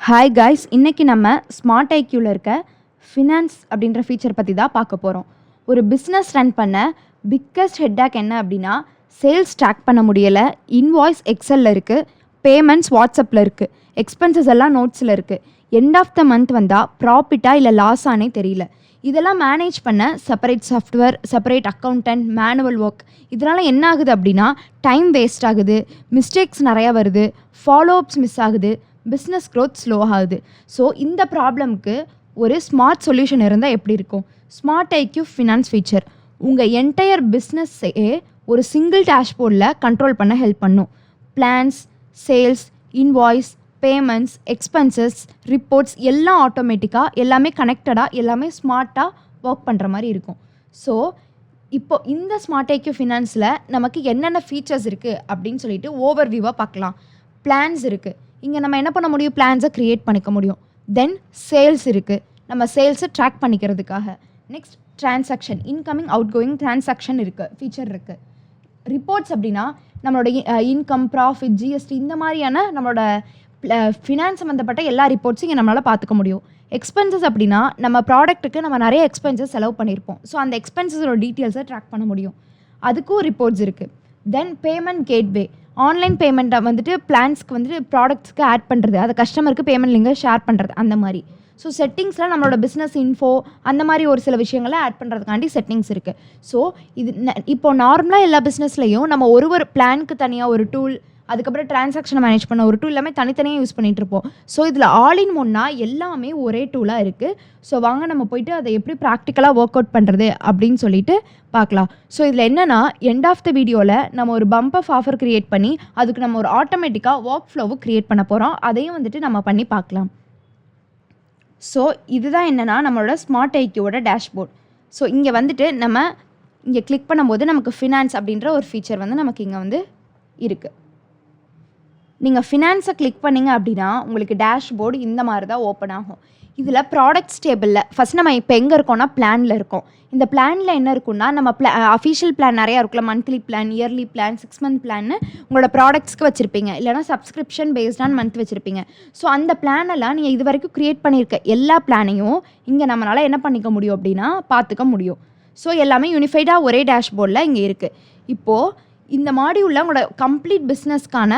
Hi guys, இன்றைக்கி நம்ம smart ஐக்யூவில் இருக்க ஃபினான்ஸ் அப்படின்ற ஃபீச்சர் பற்றி தான் பார்க்க போகிறோம். ஒரு பிஸ்னஸ் ரன் பண்ண பிக்கஸ்ட் ஹெட்டாக் என்ன அப்படின்னா, சேல்ஸ் ட்ராக் பண்ண முடியலை, இன்வாய்ஸ் எக்ஸலில் இருக்குது, பேமெண்ட்ஸ் வாட்ஸ்அப்பில் இருக்குது, எக்ஸ்பென்சஸ் எல்லாம் நோட்ஸில் இருக்குது, எண்ட் ஆஃப் த மந்த் வந்தால் ப்ராஃபிட்டாக இல்லை லாஸானே தெரியல. இதெல்லாம் மேனேஜ் பண்ண separate software, separate accountant, manual work. இதனால் என்ன ஆகுது அப்படின்னா, டைம் வேஸ்ட் ஆகுது, மிஸ்டேக்ஸ் நிறையா வருது, ஃபாலோஅப்ஸ் மிஸ் ஆகுது, பிஸ்னஸ் க்ரோத் ஸ்லோ ஆகுது. ஸோ இந்த ப்ராப்ளம்க்கு ஒரு ஸ்மார்ட் சொல்யூஷன் இருந்தால் எப்படி இருக்கும்? ஸ்மார்ட் ஐக்யூ ஃபினான்ஸ் ஃபீச்சர் உங்கள் என்டையர் பிஸ்னஸ்ஸே ஒரு சிங்கிள் டேஷ்போர்டில் கண்ட்ரோல் பண்ண ஹெல்ப் பண்ணும். Plans, sales, invoice, payments, expenses, reports எல்லாம் ஆட்டோமேட்டிக்காக, எல்லாமே கனெக்டடாக, எல்லாமே ஸ்மார்ட்டாக ஒர்க் பண்ணுற மாதிரி இருக்கும். ஸோ இப்போது இந்த ஸ்மார்ட் ஐக்யூ ஃபினான்ஸில் நமக்கு என்னென்ன ஃபீச்சர்ஸ் இருக்குது அப்படின்னு சொல்லிட்டு ஓவர்வியூவாக பார்க்கலாம். பிளான்ஸ் இருக்குது, இங்கே நம்ம என்ன பண்ண முடியும்? பிளான்ஸை க்ரியேட் பண்ணிக்க முடியும். தென் சேல்ஸ் இருக்குது, நம்ம சேல்ஸை ட்ராக் பண்ணிக்கிறதுக்காக. Next transaction, incoming outgoing transaction இருக்குது, ஃபீச்சர் இருக்குது. ரிப்போர்ட்ஸ் அப்படின்னா நம்மளோட இன்கம், ப்ராஃபிட், ஜிஎஸ்டி இந்த மாதிரியான நம்மளோட ஃபினான்ஸ் சம்மந்தப்பட்ட எல்லா ரிப்போர்ட்ஸும் இங்கே நம்மளால் பார்த்துக்க முடியும். எக்ஸ்பென்சஸ் அப்படின்னா நம்ம ப்ராடக்ட்டுக்கு நம்ம நிறைய எக்ஸ்பென்சஸ் செலவு பண்ணியிருப்போம். ஸோ அந்த எக்ஸ்பென்சஸோட டீட்டெயில்ஸை ட்ராக் பண்ண முடியும், அதுக்கும் ரிப்போர்ட்ஸ் இருக்குது. தென் பேமெண்ட் கேட்வே, ஆன்லைன் பேமெண்ட்டை வந்துட்டு பிளான்ஸ்க்கு வந்துட்டு ப்ராடக்ட்ஸ்க்கு ஆட் பண்ணுறது, அதை கஸ்டமருக்கு பேமெண்ட் லிங்கை ஷேர் பண்ணுறது, அந்த மாதிரி. ஸோ செட்டிங்ஸில் நம்மளோட பிஸ்னஸ் இன்ஃபோ அந்த மாதிரி ஒரு சில விஷயங்களை ஆட் பண்ணுறதுக்காண்டி செட்டிங்ஸ் இருக்குது. ஸோ இது இப்போது நார்மலாக எல்லா பிஸ்னஸ்லையும் நம்ம ஒரு பிளானுக்கு தனியாக ஒரு டூல், அதுக்கப்புறம் ட்ரான்சாக்ஷனை மேனேஜ் பண்ண ஒரு டூல் எல்லாமே தனித்தனியாக யூஸ் பண்ணிகிட்டு இருப்போம். ஸோ இதில் ஆல் இன் ஒன்னா எல்லாமே ஒரே டூலாக இருக்குது. ஸோ வாங்க நம்ம போயிட்டு அதை எப்படி ப்ராக்டிக்கலாக ஒர்க் அவுட் பண்ணுறது அப்படின்னு சொல்லிட்டு பார்க்கலாம். ஸோ இதில் என்னென்னா, எண்ட் ஆஃப் த வீடியோவில் நம்ம ஒரு பம்ப் ஆஃப் ஆஃபர் க்ரியேட் பண்ணி அதுக்கு நம்ம ஒரு ஆட்டோமேட்டிக்காக ஒர்க் ஃப்ளோவும் க்ரியேட் பண்ண போகிறோம். அதையும் வந்துட்டு நம்ம பண்ணி பார்க்கலாம். ஸோ இதுதான் என்னென்னா நம்மளோட ஸ்மார்ட் ஐக்யூவோட டேஷ்போர்ட். ஸோ இங்கே வந்துட்டு நம்ம இங்கே கிளிக் பண்ணும்போது நமக்கு ஃபினான்ஸ் அப்படின்ற ஒரு ஃபீச்சர் வந்து நமக்கு இங்கே வந்து இருக்குது. நீங்கள் ஃபினான்ஸை கிளிக் பண்ணிங்க அப்படின்னா உங்களுக்கு டேஷ்போர்டு இந்த மாதிரி தான் ஓப்பன் ஆகும். இதில் ப்ராடக்ட்ஸ் டேபிளில் ஃபஸ்ட் நம்ம இப்போ எங்கே இருக்கோம்னா பிளானில் இருக்கோம். இந்த பிளானில் என்ன இருக்குன்னா, நம்ம அஃபிஷியல் பிளான் நிறையா இருக்குல்ல, monthly plan, yearly plan, 6 month பிளான்னு உங்களோட ப்ராடக்ட்ஸ்க்கு வச்சுருப்பீங்க, இல்லைனா சப்ஸ்கிரிப்ஷன் பேஸ்ட் ஆன் மந்த் வச்சுருப்பீங்க. ஸோ அந்த பிளானெல்லாம் நீங்கள் இது வரைக்கும் க்ரியேட் பண்ணியிருக்க எல்லா பிளானையும் இங்கே நம்மளால் என்ன பண்ணிக்க முடியும் அப்படின்னா பார்த்துக்க முடியும். ஸோ எல்லாமே யூனிஃபைடாக ஒரே டேஷ்போர்டில் இங்கே இருக்குது. இப்போது இந்த மாடியூலில் உங்களோட கம்ப்ளீட் பிஸ்னஸ்க்கான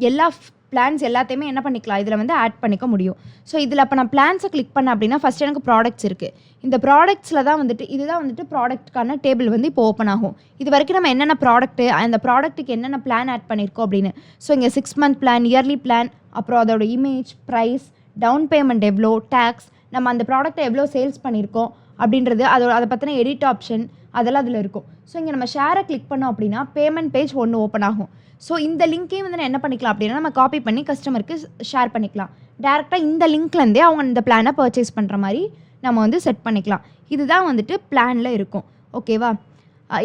எல்லா பிளான்ஸ் எல்லாத்தையுமே என்ன பண்ணிக்கலாம், இதில் வந்து ஆட் பண்ணிக்க முடியும். ஸோ இதில் இப்போ நான் பிளான்ஸை கிளிக் பண்ணேன் அப்படின்னா ஃபஸ்ட் எனக்கு ப்ராடக்ட்ஸ் இருக்குது. இந்த ப்ராடக்ட்ஸில் தான் வந்துட்டு இதுதான் வந்துட்டு ப்ராடக்ட்டுக்கான டேபிள் வந்து இப்போ ஓப்பன் ஆகும். இது வரைக்கும் நம்ம என்னென்ன ப்ராடக்ட்டு, அந்த ப்ராடக்ட்டுக்கு என்னென்ன பிளான் ஆட் பண்ணியிருக்கோம் அப்படின்னு. ஸோ இங்கே 6 மந்த் பிளான், இயர்லி பிளான், அப்புறம் அதோட இமேஜ், ப்ரைஸ், டவுன் பேமெண்ட் எவ்வளோ, டேக்ஸ், நம்ம அந்த ப்ராடக்ட்டை எவ்வளோ சேல்ஸ் பண்ணியிருக்கோம் அப்படின்றது, அதை பற்றின எடிட் ஆப்ஷன் அதெல்லாம் அதில் இருக்கும். ஸோ இங்கே நம்ம ஷேரை கிளிக் பண்ணோம் அப்படின்னா பேமெண்ட் பேஜ் ஒன்று ஓப்பன் ஆகும். ஸோ இந்த லிங்க்கையும் வந்து நான் என்ன பண்ணிக்கலாம் அப்படின்னா, நம்ம காப்பி பண்ணி கஸ்டமருக்கு ஷேர் பண்ணிக்கலாம். டேரெக்டாக இந்த லிங்க்லேருந்தே அவங்க இந்த பிளானை பர்ச்சேஸ் பண்ணுற மாதிரி நம்ம வந்து செட் பண்ணிக்கலாம். இதுதான் வந்துட்டு பிளானில் இருக்கும். ஓகேவா?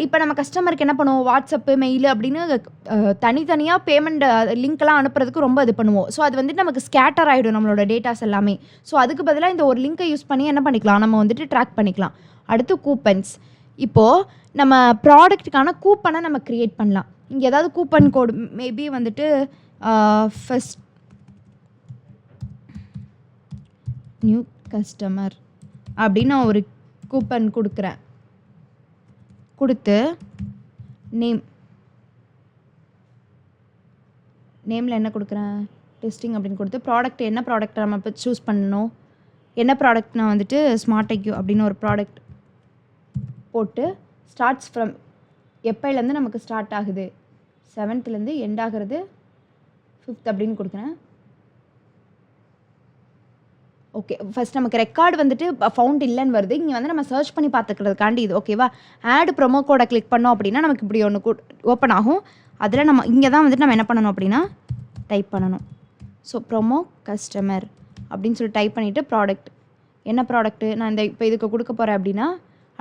இப்போ நம்ம கஸ்டமருக்கு என்ன பண்ணுவோம், வாட்ஸ்அப்பு, மெயில் அப்படின்னு தனித்தனியாக பேமெண்ட் லிங்க்கெல்லாம் அனுப்புறதுக்கு ரொம்ப இது பண்ணுவோம். ஸோ அது வந்துட்டு நமக்கு ஸ்கேட்டர் ஆகிடும் நம்மளோட டேட்டாஸ் எல்லாமே. ஸோ அதுக்கு பதிலாக இந்த ஒரு லிங்க்கை யூஸ் பண்ணி என்ன பண்ணிக்கலாம், நம்ம வந்துட்டு ட்ராக் பண்ணிக்கலாம். அடுத்து கூப்பன்ஸ். இப்போது நம்ம ப்ராடக்ட்டுக்கான கூப்பனை நம்ம க்ரியேட் பண்ணலாம். இங்கே ஏதாவது கூப்பன் கோடு மேபி வந்துட்டு ஃபஸ்ட் நியூ கஸ்டமர் அப்படின்னு நான் ஒரு கூப்பன் கொடுக்குறேன். கொடுத்து நேமில் என்ன கொடுக்குறேன், டெஸ்டிங் அப்படின்னு கொடுத்து ப்ராடக்ட் என்ன ப்ராடக்ட் நம்ம இப்போ சூஸ் பண்ணணும். என்ன ப்ராடக்ட், நான் வந்துட்டு ஸ்மார்ட் ஐக்யூ அப்படின்னு ஒரு ப்ராடக்ட் போட்டு ஸ்டார்ட்ஸ் ஃப்ரம் எப்போலேருந்து நமக்கு ஸ்டார்ட் ஆகுது, 7th எண்ட் ஆகிறது 5th அப்படின்னு கொடுக்குறேன். ஓகே, ஃபஸ்ட் நமக்கு ரெக்கார்டு வந்துட்டு ஃபவுண்ட் இல்லைன்னு வருது. இங்கே வந்து நம்ம சர்ச் பண்ணி பார்த்துக்கிறதுக்காண்டி இது. ஓகேவா? ஆட் ப்ரொமோ கோடை கிளிக் பண்ணோம் அப்படின்னா நமக்கு இப்படி ஒன்று ஓப்பன் ஆகும். அதில் நம்ம இங்கே தான் வந்துட்டு நம்ம என்ன பண்ணணும் அப்படின்னா டைப் பண்ணணும். ஸோ ப்ரொமோ கஸ்டமர் அப்படின்னு சொல்லி டைப் பண்ணிவிட்டு ப்ராடக்ட், என்ன ப்ராடக்ட்டு நான் இந்த இப்போ இதுக்கு கொடுக்க போகிறேன் அப்படின்னா,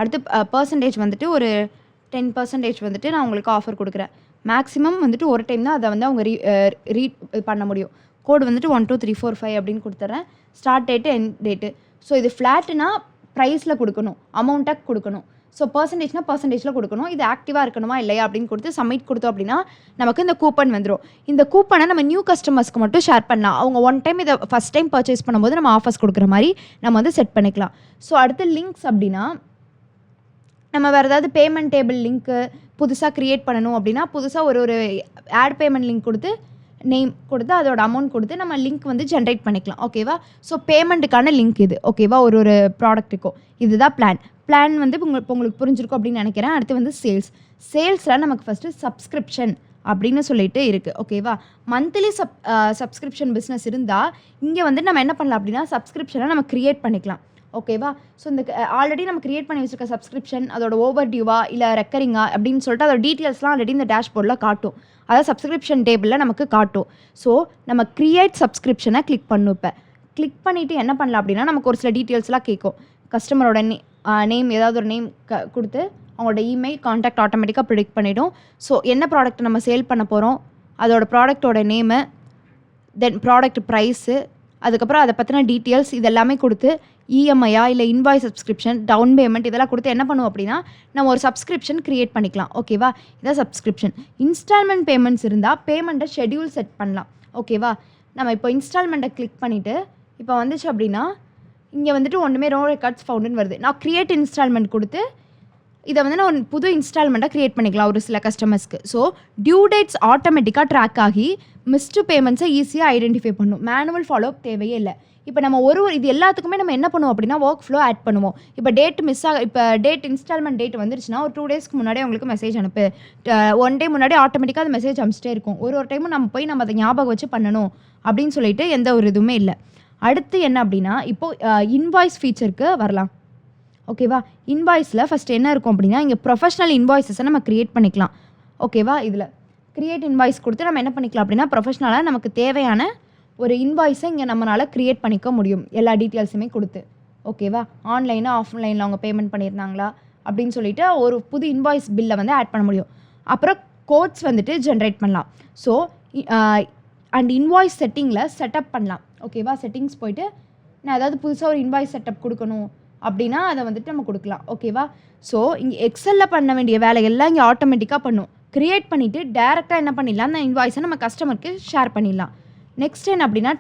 அடுத்து பர்சன்டேஜ் வந்துட்டு ஒரு 10% வந்துட்டு நான் உங்களுக்கு ஆஃபர் கொடுக்குறேன். மேக்ஸிமம் வந்துட்டு ஒரு டைம் தான் அதை வந்து அவங்க ரீட் பண்ண முடியும். கோடு வந்துட்டு 1 2 3 4 5 அப்படின்னு கொடுத்துட்றேன். Start date, end date. So இது ஃப்ளாட்டுனா ப்ரைஸில் கொடுக்கணும், அமௌண்ட்டாக கொடுக்கணும். ஸோ பர்சன்டேஜ்னா பர்சன்டேஜில் கொடுக்கணும். இது ஆக்டிவாக இருக்கணுமா இல்லையா அப்படின்னு கொடுத்து சப்மிட் கொடுத்தோம் அப்படின்னா நமக்கு இந்த கூப்பன் வந்துடும். இந்த கூப்பனை நம்ம நியூ கஸ்டமர்ஸ்க்கு மட்டும் ஷேர் பண்ணலாம். அவங்க ஒன் டைம் இதை ஃபஸ்ட் டைம் பர்ச்சேஸ் பண்ணும்போது நம்ம ஆஃபர்ஸ் கொடுக்குற மாதிரி நம்ம வந்து செட் பண்ணிக்கலாம். ஸோ அடுத்து லிங்க்ஸ் அப்படின்னா நம்ம வேறு ஏதாவது பேமெண்ட் டேபிள் லிங்க்கு புதுசாக க்ரியேட் பண்ணணும் அப்படின்னா புதுசாக ஒரு ஆட் பேமெண்ட் லிங்க் கொடுத்து நேம் கொடுத்து அதோட அமௌண்ட் கொடுத்து நம்ம லிங்க் வந்து ஜென்ரேட் பண்ணிக்கலாம். ஓகேவா? ஸோ பேமெண்ட்டுக்கான லிங்க் இது. ஓகேவா? ஒரு ப்ராடக்ட்டுக்கும் இதுதான் பிளான் வந்து உங்களுக்கு புரிஞ்சிருக்கும் அப்படின்னு நினைக்கிறேன். அடுத்து வந்து சேல்ஸில் நமக்கு ஃபஸ்ட்டு சப்ஸ்கிரிப்ஷன் அப்படின்னு சொல்லிட்டு இருக்குது. ஓகேவா? மந்த்லி சப்ஸ்கிரிப்ஷன் பிஸ்னஸ் இருந்தால் இங்கே வந்து நம்ம என்ன பண்ணலாம் அப்படின்னா சப்ஸ்கிரிப்ஷனை நம்ம க்ரியேட் பண்ணிக்கலாம். ஓகேவா? ஸோ இந்த ஆல்ரெடி நம்ம க்ரியேட் பண்ணி வச்சுருக்க சப்ஸ்கிரிப்ஷன் அதோட ஓவர் டியூவா இல்லை ரெக்கரிங்கா அப்படின்னு சொல்லிட்டு அதோட டீட்டெயில்ஸ்லாம் ஆல்ரெடி இந்த டேஷ்போர்டில் காட்டும். அதாவது சப்ஸ்கிரிப்ஷன் டேபிளில் நமக்கு காட்டும். ஸோ நம்ம க்ரியேட் சப்ஸ்கிரிப்ஷனை கிளிக் பண்ணும். இப்போ கிளிக் பண்ணிவிட்டு என்ன பண்ணலாம் அப்படின்னா நமக்கு ஒரு சில டீட்டெயில்ஸ்லாம் கேட்கும். கஸ்டமரோட நேம் ஏதாவது ஒரு நேம் கொடுத்து அவங்களோட இமெயில் கான்டாக்ட் ஆட்டோமேட்டிக்காக ப்ரிடிக்ட் பண்ணிவிடும். ஸோ என்ன ப்ராடக்ட் நம்ம சேல் பண்ண போகிறோம், அதோட ப்ராடக்டோட நேமு, தென் ப்ராடக்ட் ப்ரைஸு, அதுக்கப்புறம் அதை பற்றின டீட்டெயில்ஸ் இதெல்லாமே கொடுத்து இஎம்ஐயா இல்லை இன்வாய்ஸ் சப்ஸ்கிரிப்ஷன் டவுன் பேமெண்ட் இதெல்லாம் கொடுத்து என்ன பண்ணுவோம் அப்படின்னா நம்ம ஒரு சப்ஸ்கிரிப்ஷன் க்ரியேட் பண்ணிக்கலாம். ஓகேவா? இதான் சப்ஸ்கிரிப்ஷன். இன்ஸ்டால்மெண்ட் பேமெண்ட்ஸ் இருந்தால் பேமெண்ட்டை ஷெட்யூல் செட் பண்ணலாம். ஓகேவா? நம்ம இப்போ இன்ஸ்டால்மெண்ட்டை கிளிக் பண்ணிவிட்டு இப்போ வந்துச்சு அப்படின்னா இங்கே வந்துட்டு ஒன்றுமே நோ ரெக்கார்ட்ஸ் ஃபவுண்டுன்னு வருது. நான் க்ரியேட் இன்ஸ்டால்மெண்ட் கொடுத்து இதை வந்து நான் ஒரு புது இன்ஸ்டால்மெண்ட்டாக க்ரியேட் பண்ணிக்கலாம் ஒரு சில கஸ்டமர்ஸ்க்கு. ஸோ டியூ டேட்ஸ் ஆட்டோமேட்டிக்காக ட்ராக் ஆகி மிஸ்டு பேமெண்ட்ஸை ஈஸியாக ஐடென்டிஃபை பண்ணும். மேனுவல் ஃபாலோஅப் தேவையே இல்லை. இப்போ நம்ம இது எல்லாத்துக்குமே நம்ம என்ன பண்ணுவோம் அப்படின்னா ஒர்க் ஃப்ளோ ஆட் பண்ணுவோம். இப்போ டேட் இன்ஸ்டால்மெண்ட் டேட் வந்துருச்சுன்னா ஒரு 2 டேஸ்க்கு முன்னாடி உங்களுக்கு மெசேஜ் அனுப்பு. 1 டே முன்னாடி ஆட்டோமேட்டிக்காக அது மெசேஜ் அனுப்பிச்சிட்டே இருக்கும். ஒரு டைமும் நம்ம அதை ஞாபகம் வச்சு பண்ணணும் அப்படின்னு சொல்லிட்டு எந்த ஒரு இதுவுமே இல்லை. அடுத்து என்ன அப்படின்னா இப்போது இன்வாய்ஸ் ஃபீச்சருக்கு வரலாம். ஓகேவா? இன்வாய்ஸில் ஃபஸ்ட்டு என்ன இருக்கும் அப்படின்னா இங்கே ப்ரொஃபஷனல் இன்வாய்ஸஸை நம்ம க்ரியேட் பண்ணிக்கலாம். ஓகேவா? இதில் க்ரியேட் இன்வாய்ஸ் கொடுத்து நம்ம என்ன பண்ணிக்கலாம் அப்படின்னா ப்ரொஃபஷனலாக நமக்கு தேவையான ஒரு இன்வாய்ஸை இங்கே நம்மளால் க்ரியேட் பண்ணிக்க முடியும் எல்லா டீட்டெயில்ஸுமே கொடுத்து. ஓகேவா? ஆன்லைனாக ஆஃப்லைனில் அவங்க பேமெண்ட் பண்ணியிருந்தாங்களா அப்படின்னு சொல்லிட்டு ஒரு புது இன்வாய்ஸ் பில்லை வந்து ஆட் பண்ண முடியும். அப்புறம் கோட்ஸ் வந்துட்டு ஜென்ரேட் பண்ணலாம். ஸோ அண்ட் இன்வாய்ஸ் செட்டிங்கில் செட்டப் பண்ணலாம். ஓகேவா? செட்டிங்ஸ் போய்ட்டு நான் ஏதாவது புதுசாக ஒரு இன்வாய்ஸ் செட்டப் கொடுக்கணும் அப்படின்னா அதை வந்துட்டு நம்ம கொடுக்கலாம். ஓகேவா? ஸோ இங்கே எக்ஸலில் பண்ண வேண்டிய வேலைகள்லாம் இங்கே ஆட்டோமேட்டிக்காக பண்ணும். க்ரியேட் பண்ணிவிட்டு டேரெக்டாக என்ன பண்ணிடலாம் அந்த இன்வாய்ஸை நம்ம கஸ்டமருக்கு ஷேர் பண்ணிடலாம். நெக்ஸ்ட் என்ன அப்படின்னா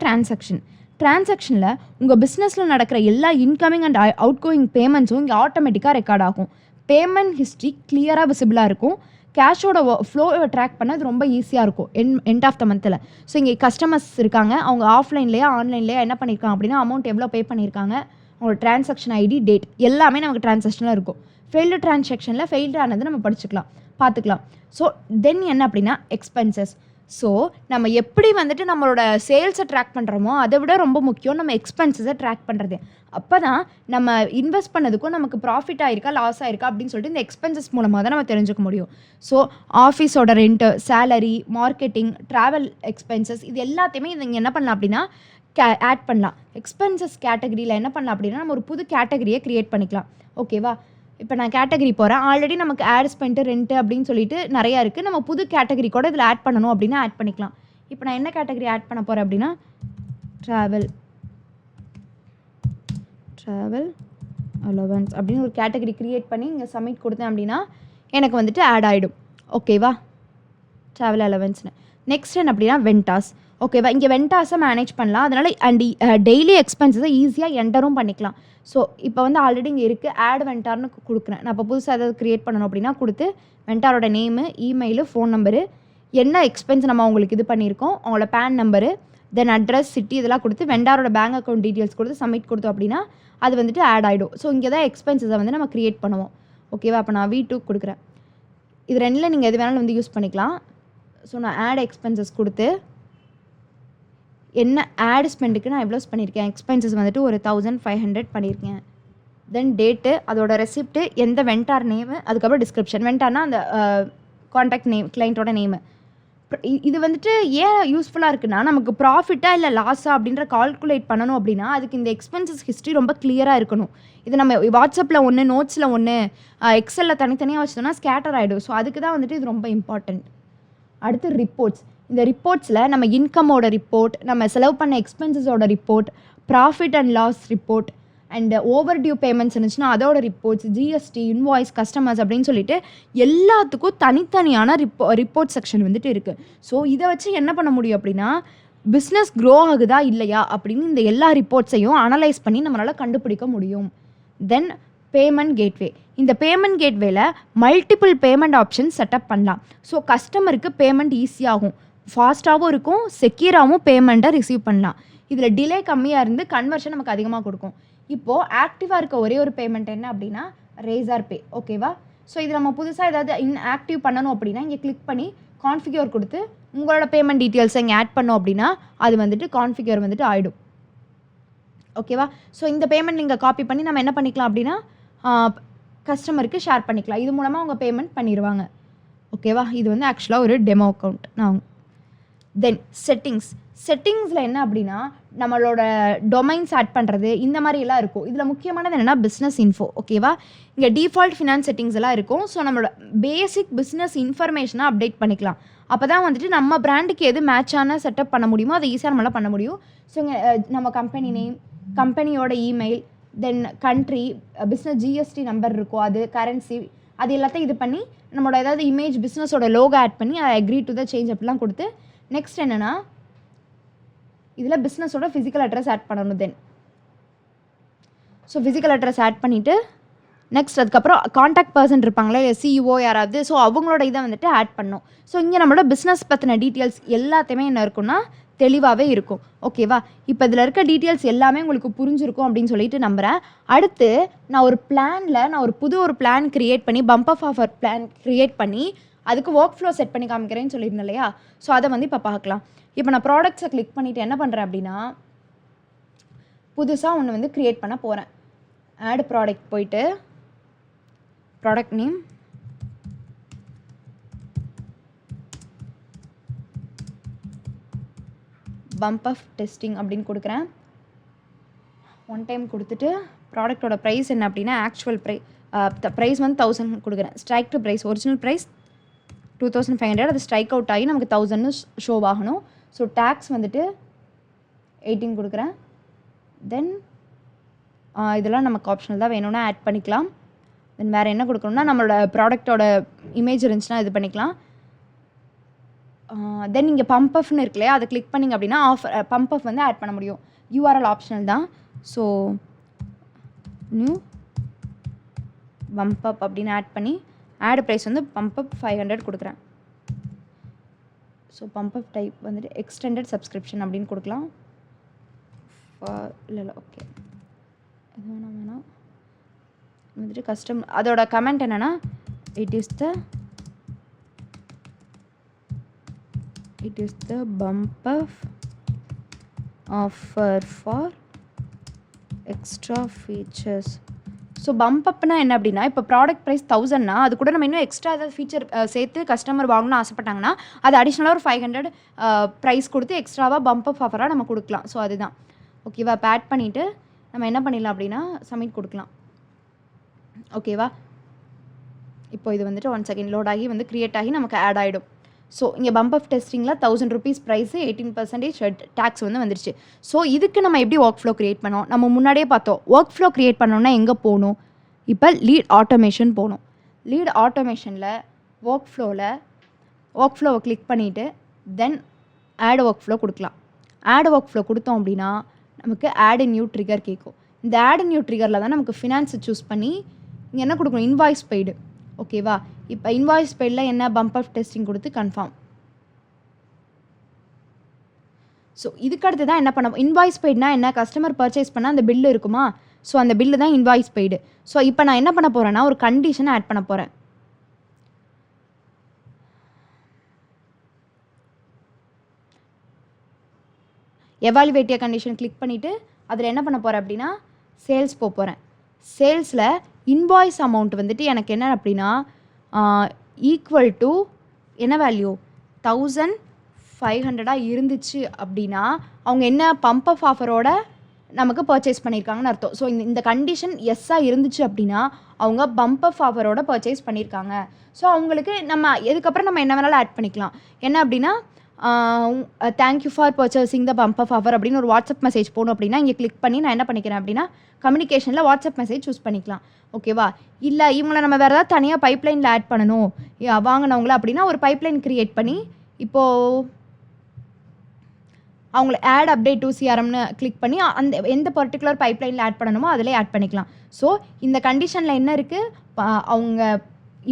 ட்ரான்சாக்ஷனில் உங்கள் பிஸ்னஸில் நடக்கிற எல்லா இன்கமிங் அண்ட் அவுட் கோயிங் பேமெண்ட்ஸும் இங்கே ஆட்டோமேட்டிக்காக ரெக்கார்ட் ஆகும். பேமெண்ட் ஹிஸ்ட்ரி கிளியராக விசிபிளாக இருக்கும். கேஷோட ஃப்ளோவை ட்ராக் பண்ண அது ரொம்ப ஈஸியாக இருக்கும் எண்ட் ஆஃப் த மந்தில். ஸோ இங்கே கஸ்டமர்ஸ் இருக்காங்க, அவங்க ஆஃப்லைன்லேயே ஆன்லைன்லேயே என்ன பண்ணியிருக்காங்க அப்படின்னா அமௌண்ட் எவ்வளோ பே பண்ணியிருக்காங்க, அவங்களோட ட்ரான்சாக்ஷன் ஐடி டேட் எல்லாமே நமக்கு ட்ரான்சாக்ஷனில் இருக்கும். ஃபெயில்டு ட்ரான்சாக்ஷனில் ஃபெயில்டு ஆனது நம்ம பார்த்துக்கலாம். ஸோ தென் என்ன அப்படின்னா எக்ஸ்பென்சஸ். ஸோ நம்ம எப்படி வந்துட்டு நம்மளோட சேல்ஸை ட்ராக் பண்ணுறோமோ அதை விட ரொம்ப முக்கியம் நம்ம எக்ஸ்பென்சஸை ட்ராக் பண்ணுறது. அப்போ தான் நம்ம இன்வெஸ்ட் பண்ணதுக்கும் நமக்கு ப்ராஃபிட் ஆயிருக்கா லாஸ் ஆயிருக்கா அப்படின்னு சொல்லிட்டு இந்த எக்ஸ்பென்சஸ் மூலமாக தான் நம்ம தெரிஞ்சுக்க முடியும். ஸோ ஆஃபீஸோட rent, salary, marketing, travel expenses இது எல்லாத்தையுமே இங்கே என்ன பண்ணலாம் அப்படின்னா ஆட் பண்ணலாம். எக்ஸ்பென்சஸ் கேட்டகரியில் என்ன பண்ணலாம் அப்படின்னா நம்ம ஒரு புது கேட்டகரியை க்ரியேட் பண்ணிக்கலாம். ஓகேவா? இப்போ நான் கேட்டகரி போகிறேன். ஆல்ரெடி நமக்கு ஆட் ஸ்பென்ட்டு ரெண்ட்டு அப்படின்னு சொல்லிட்டு நிறையா இருக்குது. நம்ம புது கேட்டகரி கூட இதில் ஆட் பண்ணணும் அப்படின்னா ஆட் பண்ணிக்கலாம். இப்போ நான் என்ன கேட்டகரி ஆட் பண்ண போகிறேன் அப்படின்னா ட்ராவல் அலவன்ஸ் அப்படின்னு ஒரு கேட்டகரி க்ரியேட் பண்ணி இங்கே சப்மிட் கொடுத்தேன் அப்படின்னா எனக்கு வந்துட்டு ஆட் ஆகிடும். ஓகேவா? ட்ராவல் அலவன்ஸ்னு. நெக்ஸ்ட் என்ன அப்படின்னா வெண்டாஸ். ஓகேவா? இங்கே வெண்டாஸை மேனேஜ் பண்ணலாம். அதனால் டெய்லி எக்ஸ்பென்சஸை ஈஸியாக என்டரும் பண்ணிக்கலாம். ஸோ இப்போ வந்து ஆல்ரெடி இங்கே இருக்குது ஆட் வெண்டார்னு கொடுக்குறேன். நான் இப்போ புதுசாக ஏதாவது க்ரியேட் பண்ணணும் அப்படின்னா கொடுத்து வெண்டாரோட நேமு, இமெயிலு, ஃபோன் நம்பரு, என்ன எக்ஸ்பென்ஸ் நம்ம அவங்களுக்கு இது பண்ணியிருக்கோம், அவங்களோட PAN number, then address, city இதெல்லாம் கொடுத்து வெண்டாரோட பேங்க் அக்கௌண்ட் டீட்டெயில்ஸ் கொடுத்து சப்மிட் கொடுத்தோம் அப்படின்னா அது வந்துட்டு ஆட் ஆகிடும். ஸோ இங்கே தான் எக்ஸ்பென்சஸை வந்து நம்ம க்ரியேட் பண்ணுவோம். ஓகேவா? அப்போ நான் V2 கொடுக்குறேன். இது ரெண்டில் நீங்கள் எது வேணாலும் வந்து யூஸ் பண்ணிக்கலாம். ஸோ நான் ஆட் எக்ஸ்பென்சஸ் கொடுத்து என்ன ஆட் ஸ்பெண்டுக்கு நான் எவ்வளோ பண்ணியிருக்கேன், எக்ஸ்பென்சஸ் வந்துட்டு ஒரு 1500 பண்ணியிருக்கேன். தென் டேட்டு, அதோட ரெசிப்ட்டு, எந்த வெண்டார் நேமு, அதுக்கப்புறம் டிஸ்கிரிப்ஷன். வெண்டார்னா அந்த காண்டாக்ட் நேம், கிளைண்ட்டோட நேமு. இது வந்துட்டு ஏன் யூஸ்ஃபுல்லாக இருக்குன்னா நமக்கு ப்ராஃபிட்டா இல்லை லாஸா அப்படின்ற கால்குலேட் பண்ணணும் அப்படின்னா அதுக்கு இந்த எக்ஸ்பென்சஸ் ஹிஸ்ட்ரி ரொம்ப கிளியராக இருக்கணும். இது நம்ம வாட்ஸ்அப்பில் ஒன்று, நோட்ஸில் ஒன்று, எக்ஸலில் தனித்தனியாக வச்சோம்னா ஸ்கேட்டர் ஆகிடும். ஸோ அதுக்கு தான் வந்துட்டு இது ரொம்ப இம்பார்ட்டண்ட். அடுத்து ரிப்போர்ட்ஸ். இந்த ரிப்போர்ட்ஸில் நம்ம இன்கமோட ரிப்போர்ட், நம்ம செலவு பண்ண எக்ஸ்பென்சஸோட report, profit and loss report, and overdue payments இருந்துச்சுன்னா அதோட ரிப்போர்ட்ஸ், ஜிஎஸ்டி, இன்வாய்ஸ், கஸ்டமர்ஸ் அப்படின்னு சொல்லிட்டு எல்லாத்துக்கும் தனித்தனியான ரிப்போர்ட் செக்ஷன் வந்துட்டு இருக்குது. ஸோ இதை வச்சு என்ன பண்ண முடியும் அப்படின்னா பிஸ்னஸ் க்ரோ ஆகுதா இல்லையா அப்படின்னு இந்த எல்லா ரிப்போர்ட்ஸையும் அனலைஸ் பண்ணி நம்மளால் கண்டுபிடிக்க முடியும். Then payment gateway. இந்த பேமெண்ட் கேட்வேல மல்டிபிள் பேமெண்ட் ஆப்ஷன் செட்டப் பண்ணலாம். ஸோ கஸ்டமருக்கு பேமெண்ட் ஈஸியாகும், ஃபாஸ்ட்டாகவும் இருக்கும், செக்யூராகவும் பேமெண்ட்டை ரிசீவ் பண்ணலாம். இதில் டிலே கம்மியாக இருந்து கன்வர்ஷன் நமக்கு அதிகமாக கொடுக்கும். இப்போது ஆக்டிவாக இருக்க ஒரே ஒரு பேமெண்ட் என்ன அப்படின்னா ரேசர் பே. ஓகேவா? ஸோ இது நம்ம புதுசாக ஏதாவது ஆக்டிவ் பண்ணணும் அப்படின்னா இங்கே கிளிக் பண்ணி கான்ஃபிகர் கொடுத்து உங்களோட பேமெண்ட் டீட்டெயில்ஸை இங்கே ஆட் பண்ணோம் அப்படின்னா அது வந்துட்டு கான்ஃபிகர் வந்துட்டு ஆகிடும். ஓகேவா? ஸோ இந்த பேமெண்ட் நீங்கள் காப்பி பண்ணி நம்ம என்ன பண்ணிக்கலாம் அப்படின்னா கஸ்டமருக்கு ஷேர் பண்ணிக்கலாம். இது மூலமாக அவங்க பேமெண்ட் பண்ணிடுவாங்க. ஓகேவா? இது வந்து ஆக்சுவலாக ஒரு டெமோ அக்கௌண்ட். தென் செட்டிங்ஸில் என்ன அப்படின்னா நம்மளோட டொமைன்ஸ் ஆட் பண்ணுறது இந்த மாதிரி எல்லாம் இருக்கும். இதில் முக்கியமானது என்னென்னா பிஸ்னஸ் இன்ஃபோ. ஓகேவா? இங்கே டிஃபால்ட் ஃபினான்ஸ் செட்டிங்ஸ் எல்லாம் இருக்கும். ஸோ நம்மளோட பேசிக் பிஸ்னஸ் இன்ஃபர்மேஷனை அப்டேட் பண்ணிக்கலாம். அப்போ தான் வந்துட்டு நம்ம பிராண்டுக்கு எது மேட்சான செட்டப் பண்ண முடியுமோ அதை ஈஸியாக நம்மளால் பண்ண முடியும். ஸோ இங்கே நம்ம கம்பெனி நேம், கம்பெனியோட இமெயில், தென் கண்ட்ரி, பிஸ்னஸ் ஜிஎஸ்டி நம்பர் இருக்கும், அது கரன்சி, அது எல்லாத்தையும் இது பண்ணி நம்மளோட ஏதாவது இமேஜ் பிஸ்னஸோட லோகோ ஆட் பண்ணி அதை அக்ரி டு த சேஞ்ச் அப்படிலாம் கொடுத்து நெக்ஸ்ட் என்னென்னா இதில் பிஸ்னஸோட ஃபிசிக்கல் அட்ரஸ் ஆட் பண்ணணும். Then so physical address add பண்ணிவிட்டு நெக்ஸ்ட் அதுக்கப்புறம் காண்டாக்ட் பர்சன் இருப்பாங்களே சிஇஓ யாராவது, ஸோ அவங்களோட இதை வந்துட்டு ஆட் பண்ணணும். ஸோ இங்கே நம்மளோட பிஸ்னஸ் பற்றின டீட்டெயில்ஸ் எல்லாத்தையுமே என்ன இருக்குன்னா தெளிவாகவே இருக்கும். ஓகேவா? இப்போ இதில் இருக்க டீட்டெயில்ஸ் எல்லாமே உங்களுக்கு புரிஞ்சிருக்கும் அப்படின்னு சொல்லிட்டு நம்புகிறேன். அடுத்து நான் ஒரு புது பிளான் க்ரியேட் பண்ணி பம்பர் ஆஃபர் பிளான் க்ரியேட் பண்ணி அதுக்கு ஒர்க் ஃப்ளோ செட் பண்ணி காமிக்கிறேன்னு சொல்லியிருந்தேன் இல்லையா? ஸோ அதை வந்து இப்போ பார்க்கலாம். இப்போ நான் ப்ராடக்ட்ஸை கிளிக் பண்ணிவிட்டு என்ன பண்ணுறேன் அப்படின்னா புதுசாக ஒன்று வந்து க்ரியேட் பண்ண போகிறேன். ஆட் ப்ராடக்ட் போயிட்டு product name, pump of testing அப்படின்னு கொடுக்குறேன். ஒன் டைம் கொடுத்துட்டு ப்ராடக்டோட ப்ரைஸ் என்ன அப்படின்னா ஆக்சுவல் ப்ரைஸ் வந்து 1000 கொடுக்குறேன். Strike to price, original price 2500, அது ஸ்ட்ரைக் அவுட் ஆகி நமக்கு 1000 ஷோ ஆகணும். ஸோ டேக்ஸ் வந்துட்டு 18 கொடுக்குறேன். தென் இதெல்லாம் நமக்கு ஆப்ஷனல் தான், வேணும்னா ஆட் பண்ணிக்கலாம். தென் வேறு என்ன கொடுக்கணும்னா நம்மளோட ப்ராடக்டோட இமேஜ் இருந்துச்சுன்னா இது பண்ணிக்கலாம். தென் இங்கே பம்பப்னு இருக்கு இல்லையா, அதை கிளிக் பண்ணிங்க அப்படின்னா பம்பப் வந்து ஆட் பண்ண முடியும். யூஆர்எல் ஆப்ஷனல் தான். ஸோ நியூ பம்பப் அப்படின்னு ஆட் பண்ணி ஆட் ப்ரைஸ் வந்து பம்பப் 500 கொடுக்குறேன். ஸோ பம்பப் டைப் வந்துட்டு எக்ஸ்டெண்டட் சப்ஸ்கிரிப்ஷன் அப்படின்னு கொடுக்கலாம். இல்லை ஓகே, இது வேணாம் வந்துட்டு கஸ்டம். அதோட கமெண்ட் என்னென்னா it is the bump up offer for extra features. So பம்பப்னா என்ன அப்படின்னா இப்போ ப்ராடக்ட் ப்ரைஸ் 1000னா அது கூட நம்ம இன்னும் எக்ஸ்ட்ரா ஏதாவது ஃபீச்சர் சேர்த்து கஸ்டமர் வாங்கணும்னு ஆசைப்பட்டாங்கன்னா அது அடிஷ்னலாக ஒரு 500 ப்ரைஸ் கொடுத்து எக்ஸ்ட்ராவாக பம்பப் ஆஃபராக நம்ம கொடுக்கலாம். ஸோ அதுதான். ஓகேவா? இப்போ ஆட் பண்ணிவிட்டு நம்ம என்ன பண்ணிடலாம் அப்படின்னா சப்மிட் கொடுக்கலாம். ஓகேவா? இப்போ இது வந்துட்டு 1 செகண்ட் லோட் ஆகி வந்து க்ரியேட் ஆகி நமக்கு ஆட் ஆகிடும். ஸோ இங்கே பம்ப் ஆஃப் டெஸ்டிங்கில் 1000 ருபீஸ் ப்ரைஸு 18% டேக்ஸ் வந்து வந்துருச்சு. ஸோ இதுக்கு நம்ம எப்படி ஒர்க் ஃப்ளோ க்ரியேட் பண்ணோம்? நம்ம முன்னாடியே பார்த்தோம். ஒர்க் ஃப்ளோ க்ரியேட் பண்ணோன்னா எங்கே போகணும்? இப்போ லீட் ஆட்டோமேஷன் போகணும். லீட் ஆட்டோமேஷனில் ஒர்க் ஃப்ளோவை கிளிக் பண்ணிவிட்டு தென் ஆட் ஒர்க் ஃப்ளோ கொடுக்கலாம். ஆட் ஒர்க் ஃப்ளோ கொடுத்தோம் அப்படின்னா நமக்கு ஆட் நியூ ட்ரிகர் கேட்கும். இந்த ஆட் நியூ ட்ரிகரில் தான் நமக்கு ஃபினான்ஸை சூஸ் பண்ணி இங்கே என்ன கொடுக்கணும்? Invoice paid. ஓகேவா? இப்போ இன்வாய்ஸ் பெய்டில் என்ன பம்ப் ஆஃப் டெஸ்டிங் கொடுத்து கன்ஃபார்ம். ஸோ இதுக்கு அடுத்து தான் என்ன பண்ண இன்வாய்ஸ் பெய்டுனா என்ன? கஸ்டமர் பர்ச்சேஸ் பண்ணால் அந்த பில்லு இருக்குமா? ஸோ அந்த பில்லு தான் இன்வாய்ஸ் பெய்டு. ஸோ இப்போ நான் என்ன பண்ண போகிறேன்னா ஒரு கண்டிஷனை ஆட் பண்ண போகிறேன். எவாலுவேட்டிய கண்டிஷன் கிளிக் பண்ணிவிட்டு அதில் என்ன பண்ண போகிறேன் அப்படின்னா சேல்ஸ் போகிறேன். சேல்ஸில் இன்வாய்ஸ் அமௌண்ட் வந்துட்டு எனக்கு என்ன அப்படின்னா ஈக்குவல் டு என்ன வேல்யூ 1500 இருந்துச்சு அப்படின்னா அவங்க என்ன பம்ப் ஆஃப் ஆஃபரோட நமக்கு பர்ச்சேஸ் பண்ணியிருக்காங்கன்னு அர்த்தம். ஸோ இந்த கண்டிஷன் எஸ்ஸாக இருந்துச்சு அப்படின்னா அவங்க பம்ப் ஆஃப் ஆஃபரோட பர்ச்சேஸ் பண்ணியிருக்காங்க. ஸோ அவங்களுக்கு நம்ம இதுக்கப்புறம் நம்ம என்ன வேணாலும் ஆட் பண்ணிக்கலாம். என்ன அப்படின்னா thank you for purchasing the bumper offer அப்படின்னு ஒரு வாட்ஸ்அப் மெசேஜ் போகணும் அப்படின்னா இங்கே கிளிக் பண்ணி நான் என்ன பண்ணிக்கிறேன் அப்படின்னா கம்யூனிகேஷனில் வாட்ஸ்அப் மெசேஜ் சூஸ் பண்ணிக்கலாம். ஓகேவா? இல்லை இவங்களை நம்ம வேறு ஏதாவது தனியாக பைப்லைனில் ஆட் பண்ணணும் வாங்கினவங்கள அப்படின்னா ஒரு பைப்லைன் க்ரியேட் பண்ணி இப்போது அவங்கள ஆட் அப்டேட் டு சிஆர்எம்னு கிளிக் பண்ணி அந்த எந்த பர்டிகுலர் பைப்லைனில் ஆட் பண்ணணுமோ அதிலே ஆட் பண்ணிக்கலாம். ஸோ இந்த கண்டிஷனில் என்ன இருக்குது, அவங்க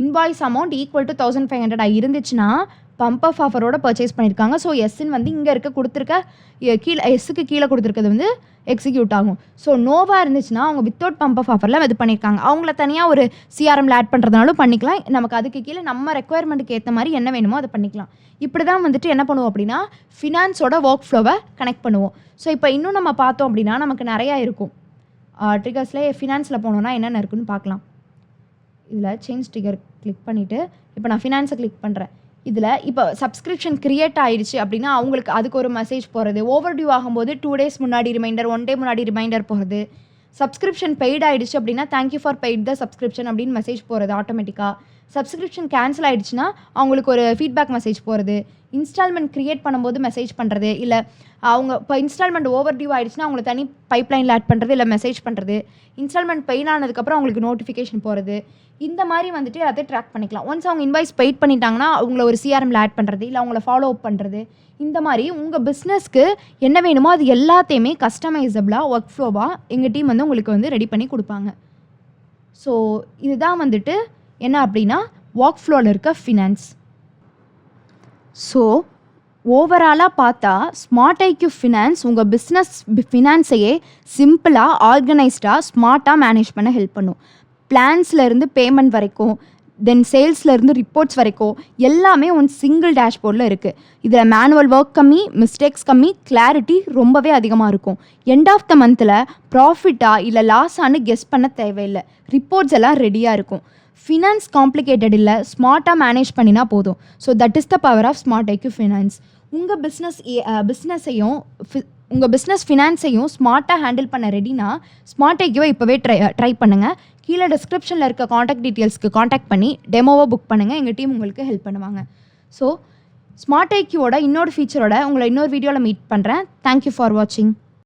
இன்வாய்ஸ் அமௌண்ட் ஈக்குவல் டு 1500 இருந்துச்சுன்னா பம்பர் ஆஃபரோட பர்ச்சேஸ் பண்ணியிருக்காங்க. ஸோ எஸ்ன்னு வந்து இங்கே கொடுத்துருக்க கீழே எஸ்ஸுக்கு கீழே கொடுத்துருக்கிறது வந்து எக்ஸிக்யூட் ஆகும். ஸோ நோவாக இருந்துச்சுன்னா அவங்க வித்தவுட் பம்பர் ஆஃபரில் இது பண்ணியிருக்காங்க. அவங்கள தனியாக ஒரு சிஆர்எம்ல ஆட் பண்ணுறதுனாலும் பண்ணிக்கலாம். நமக்கு அதுக்கு கீழே நம்ம ரெக்குயர்மெண்ட்டுக்கு ஏற்ற மாதிரி என்ன வேணுமோ அதை பண்ணிக்கலாம். இப்படி தான் வந்துட்டு என்ன பண்ணுவோம் அப்படின்னா ஃபினான்ஸோட ஒர்க் ஃப்ளோவை கனெக்ட் பண்ணுவோம். ஸோ இப்போ இன்னும் நம்ம பார்த்தோம் அப்படின்னா நமக்கு நிறையா இருக்கும். ட்ரிகர்ஸ்லேயே ஃபினான்ஸில் போனோன்னா என்னென்ன இருக்குன்னு பார்க்கலாம். இதில் சேஞ்ச் ட்ரிகர் கிளிக் பண்ணிவிட்டு இப்போ நான் ஃபினான்ஸை கிளிக் பண்ணுறேன். இதில் இப்போ சப்ஸ்கிரிப்ஷன் க்ரியேட் ஆகிடுச்சு அப்படின்னா அவங்களுக்கு அதுக்கு ஒரு மெசேஜ் போகிறது, ஓவர் டியூ ஆகும்போது 2 days முன்னாடி ரிமைண்டர், 1 day முன்னாடி ரிமைண்டர் போகிறது, சப்ஸ்கிரிப்ஷன் பெய்ட் ஆகிடுச்சு அப்படின்னா thank you for paid the subscription அப்படின்னு மெசேஜ் போகிறது ஆட்டோமேட்டிக்காக. சப்ஸ்கிரிப்ஷன் கேன்சல் ஆகிடுச்சுன்னா அவங்களுக்கு ஒரு ஃபீட்பேக் மெசேஜ் போகிறது, இன்ஸ்டால்மெண்ட் க்ரியேட் பண்ணும்போது மெசேஜ் பண்ணுறது, இல்லை அவங்க இப்போ இன்ஸ்டால்மெண்ட் ஓவர் டியூ ஆகிடுச்சுன்னா அவங்கள தனி பைப்லைனில் ஆட் பண்ணுறது, இல்லை மெசேஜ் பண்ணுறது, இன்ஸ்டால்மெண்ட் பெயின் ஆனதுக்கப்புறம் அவங்களுக்கு நோட்டிஃபிகேஷன் போகிறது, இந்த மாதிரி வந்துட்டு அதை ட்ராக் பண்ணிக்கலாம். ஒன்ஸ் அவங்க இன்வாய்ஸ் பெய்ட் பண்ணிட்டாங்கன்னா அவங்கள ஒரு சிஆர்எம்ல ஆட் பண்ணுறது, இல்லை அவங்கள ஃபாலோ அப் பண்ணுறது, இந்த மாதிரி உங்கள் பிஸ்னஸ்க்கு என்ன வேணுமோ அது எல்லாத்தையுமே கஸ்டமைசபிளாக ஒர்க் ஃப்ளோவாக எங்கள் டீம் வந்து உங்களுக்கு வந்து ரெடி பண்ணி கொடுப்பாங்க. ஸோ இதுதான் வந்துட்டு என்ன அப்படின்னா ஒர்க் ஃப்ளோவில் இருக்க ஃபினான்ஸ். ஸோ ஓவராலாக பார்த்தா ஸ்மார்ட் ஐக்யூ ஃபினான்ஸ் உங்கள் பிஸ்னஸ் ஃபினான்ஸையே சிம்பிளாக ஆர்கனைஸ்டாக ஸ்மார்ட்டாக மேனேஜ் பண்ண ஹெல்ப் பண்ணும். பிளான்ஸ்லேருந்து பேமெண்ட் வரைக்கும், தென் சேல்ஸ்லேருந்து ரிப்போர்ட்ஸ் வரைக்கும் எல்லாமே ஒன் சிங்கிள் டேஷ்போர்டில் இருக்குது. இதில் மேனுவல் ஒர்க் கம்மி, மிஸ்டேக்ஸ் கம்மி, கிளாரிட்டி ரொம்பவே அதிகமாக இருக்கும். எண்ட் ஆஃப் த மந்தில் ப்ராஃபிட்டாக இல்லை லாஸானு கெஸ் பண்ண தேவையில்லை. ரிப்போர்ட்ஸ் எல்லாம் ரெடியாக இருக்கும். ஃபினான்ஸ் காம்ப்ளிகேட்டட் இல்லை, ஸ்மார்ட்டாக மேனேஜ் பண்ணினா போதும். So that is the power of smart IQ finance. உங்கள் பிஸ்னஸ் ஃபினான்ஸையும் ஸ்மார்ட்டாக ஹேண்டில் பண்ண ரெடினா ஸ்மார்ட் ஐக்யூவை இப்போவே ட்ரை பண்ணுங்கள். கீழே டிஸ்கிரிப்ஷனில் இருக்க காண்டாக்ட் டீட்டெயில்ஸ்க்கு காண்டாக்ட் பண்ணி டெமோவை புக் பண்ணுங்கள். எங்கள் டீம் உங்களுக்கு ஹெல்ப் பண்ணுவாங்க. ஸோ ஸ்மார்ட் ஐக்யூவோட இன்னொரு ஃபீச்சரோட உங்களை இன்னொரு வீடியோவில் மீட் பண்ணுறேன். தேங்க்யூ ஃபார் வாட்சிங்.